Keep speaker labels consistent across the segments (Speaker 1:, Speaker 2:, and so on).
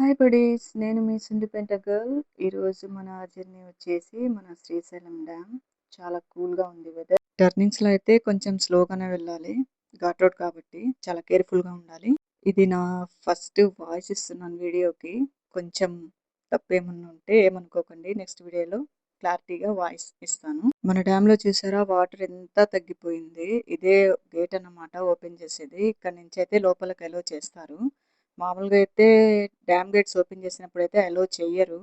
Speaker 1: Hi buddies, నేను మీ Sundipenta girl. ఈరోజు మన జర్నీ వచ్చేసి మన శ్రీశైలం డ్యామ్. చాలా కూల్గా ఉంది వెదర్. టర్నింగ్స్లో అయితే కొంచెం స్లోగానే వెళ్ళాలి, ఘాట్ రోడ్ కాబట్టి చాలా కేర్ఫుల్గా ఉండాలి. ఇది నా ఫస్ట్ వాయిస్ ఇస్తున్నాను వీడియోకి. కొంచెం తప్పేమన్నా ఉంటే ఏమనుకోకండి, నెక్స్ట్ వీడియోలో క్లారిటీగా వాయిస్ ఇస్తాను. మన డ్యామ్లో చూసారా వాటర్ ఎంత తగ్గిపోయింది. ఇదే గేట్ అన్నమాట ఓపెన్ చేసేది. ఇక్కడ నుంచి అయితే లోపలికి అలో చేస్తారు. మామూలుగా అయితే డ్యామ్ గేట్స్ ఓపెన్ చేసినప్పుడు అయితే అలో చెయ్యరు.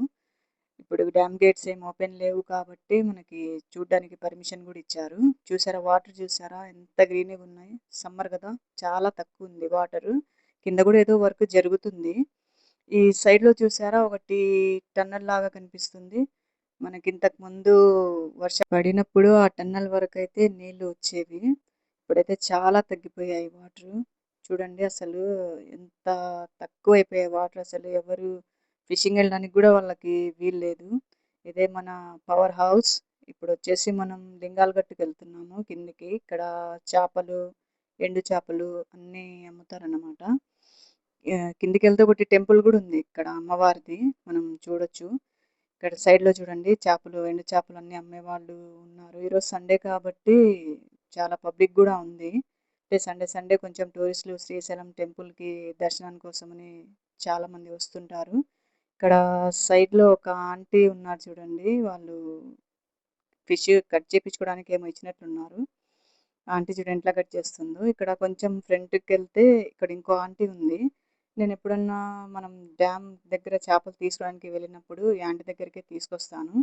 Speaker 1: ఇప్పుడు డ్యామ్ గేట్స్ ఏం ఓపెన్ లేవు కాబట్టి మనకి చూడడానికి పర్మిషన్ కూడా ఇచ్చారు. చూసారా వాటర్, చూసారా ఎంత గ్రీన్గా ఉన్నాయి. సమ్మర్ కదా, చాలా తక్కువ ఉంది వాటర్. కింద కూడా ఏదో వర్క్ జరుగుతుంది. ఈ సైడ్లో చూసారా ఒకటి టన్నల్ లాగా కనిపిస్తుంది. మనకి ఇంతకు ముందు వర్షం పడినప్పుడు ఆ టన్నల్ వరకు అయితే నీళ్లు వచ్చేవి. ఇప్పుడైతే చాలా తగ్గిపోయాయి వాటర్. చూడండి అసలు ఎంత తక్కువ అయిపోయాయి వాటర్. అసలు ఎవరు ఫిషింగ్ వెళ్ళడానికి కూడా వాళ్ళకి వీలు లేదు. ఇదే మన పవర్ హౌస్. ఇప్పుడు వచ్చేసి మనం లింగాల గట్టుకు వెళ్తున్నాము కిందికి. ఇక్కడ చేపలు, ఎండు చేపలు అన్నీ అమ్ముతారన్నమాట. కిందికి వెళ్తే ఒకటి టెంపుల్ కూడా ఉంది ఇక్కడ అమ్మవారిది, మనం చూడొచ్చు. ఇక్కడ సైడ్లో చూడండి చేపలు, ఎండు చేపలు అన్నీ అమ్మేవాళ్ళు ఉన్నారు. ఈరోజు సండే కాబట్టి చాలా పబ్లిక్ కూడా ఉంది. అంటే సండే కొంచెం టూరిస్టులు శ్రీశైలం టెంపుల్కి దర్శనాని కోసమని చాలా మంది వస్తుంటారు. ఇక్కడ సైడ్లో ఒక ఆంటీ ఉన్నారు చూడండి, వాళ్ళు ఫిష్ కట్ చేయించుకోవడానికి ఏమో ఇచ్చినట్లున్నారు. ఆంటీ చూడండి ఎట్లా కట్ చేస్తుందో. ఇక్కడ కొంచెం ఫ్రంట్కి వెళ్తే ఇక్కడ ఇంకో ఆంటీ ఉంది. నేను ఎప్పుడన్నా మనం డ్యామ్ దగ్గర చేపలు తీసుకోవడానికి వెళ్ళినప్పుడు ఈ ఆంటీ దగ్గరికే తీసుకొస్తాను.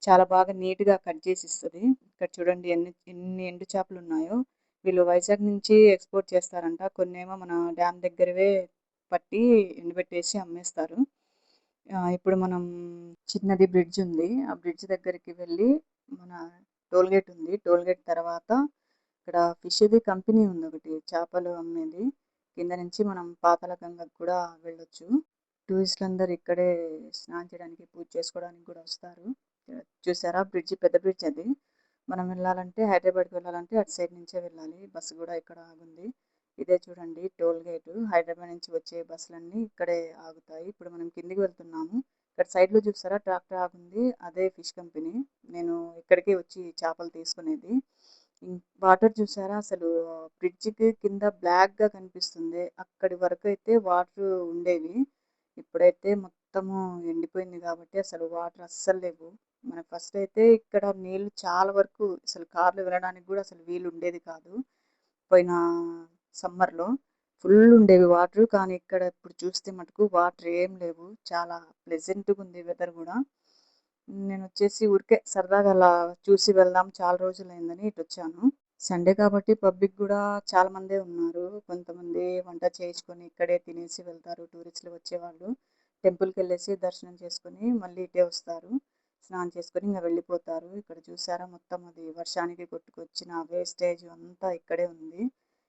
Speaker 1: చాలా బాగా నీట్గా కట్ చేసి ఇస్తుంది. ఇక్కడ చూడండి ఎన్ని ఎండు చేపలు ఉన్నాయో. వీళ్ళు వైజాగ్ నుంచి ఎక్స్పోర్ట్ చేస్తారంట. కొన్ని ఏమో మన డ్యామ్ దగ్గరవే పట్టి ఎండబెట్టేసి అమ్మేస్తారు. ఇప్పుడు మనం చిన్నది బ్రిడ్జ్ ఉంది, ఆ బ్రిడ్జ్ దగ్గరికి వెళ్ళి మన టోల్ గేట్ ఉంది. టోల్ గేట్ తర్వాత ఇక్కడ ఫిష్ది కంపెనీ ఉంది ఒకటి, చేపలు అమ్మేది. కింద నుంచి మనం పాతాళ గంగకు కూడా వెళ్ళొచ్చు. టూరిస్టులు అందరు ఇక్కడే స్నానం చేయడానికి, పూజ చేసుకోవడానికి కూడా వస్తారు. చూసారా బ్రిడ్జ్, పెద్ద బ్రిడ్జ్ అది. మనం వెళ్ళాలంటే హైదరాబాద్కి వెళ్ళాలంటే అటు సైడ్ నుంచే వెళ్ళాలి. బస్సు కూడా ఇక్కడ ఆగుంది. ఇదే చూడండి టోల్ గేటు. హైదరాబాద్ నుంచి వచ్చే బస్సులన్నీ ఇక్కడే ఆగుతాయి. ఇప్పుడు మనం కిందికి వెళ్తున్నాము. ఇక్కడ సైడ్లో చూసారా ట్రాక్టర్ ఆగుంది, అదే ఫిష్ కంపెనీ. నేను ఇక్కడికే వచ్చి చేపలు తీసుకునేది. వాటర్ చూసారా అసలు బ్రిడ్జికి కింద బ్లాక్గా కనిపిస్తుంది. అక్కడి వరకు అయితే వాటర్ ఉండేవి. ఇప్పుడైతే మొత్తము ఎండిపోయింది కాబట్టి అసలు వాటర్ అస్సలు లేవు. మన ఫస్ట్ అయితే ఇక్కడ నీళ్ళు చాలా వరకు అసలు కార్లు వెళ్ళడానికి కూడా అసలు వీలు ఉండేది కాదు. పోయిన సమ్మర్లో ఫుల్ ఉండేవి వాటర్. కానీ ఇక్కడ ఇప్పుడు చూస్తే మటుకు వాటర్ ఏం లేవు. చాలా ప్లెజెంట్గా ఉంది వెదర్ కూడా. నేను వచ్చేసి ఊరికే సరదాగా అలా చూసి వెళ్దాం, చాలా రోజులైందని ఇటు వచ్చాను. సండే కాబట్టి పబ్లిక్ కూడా చాలా మందే ఉన్నారు. కొంతమంది వంట చేయించుకొని ఇక్కడే తినేసి వెళ్తారు. టూరిస్టులు వచ్చేవాళ్ళు టెంపుల్కి వెళ్ళేసి దర్శనం చేసుకొని మళ్ళీ ఇటే వస్తారు. స్నానం చేసుకొని ఇంకా వెళ్ళిపోతారు. ఇక్కడ చూసారా మొత్తం అది వర్షానికి కొట్టుకొచ్చిన వేస్టేజ్ అంతా ఇక్కడే ఉంది.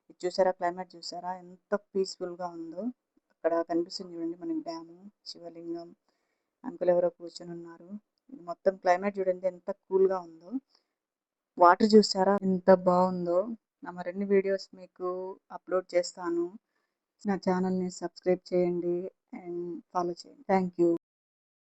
Speaker 1: ఇది చూసారా క్లైమేట్, చూసారా ఎంత పీస్ఫుల్గా ఉందో. అక్కడ కనిపిస్తుంది చూడండి మనకి డ్యాము, శివలింగం, అంకుల్ ఎవరో కూర్చొని ఉన్నారు. ఇది మొత్తం క్లైమేట్ చూడండి ఎంత కూల్గా ఉందో. వాటర్ చూసారా ఎంత బాగుందో. నా మరిన్ని వీడియోస్ మీకు అప్లోడ్ చేస్తాను. నా ఛానల్ని సబ్స్క్రైబ్ చేయండి అండ్ ఫాలో చేయండి. Thank you.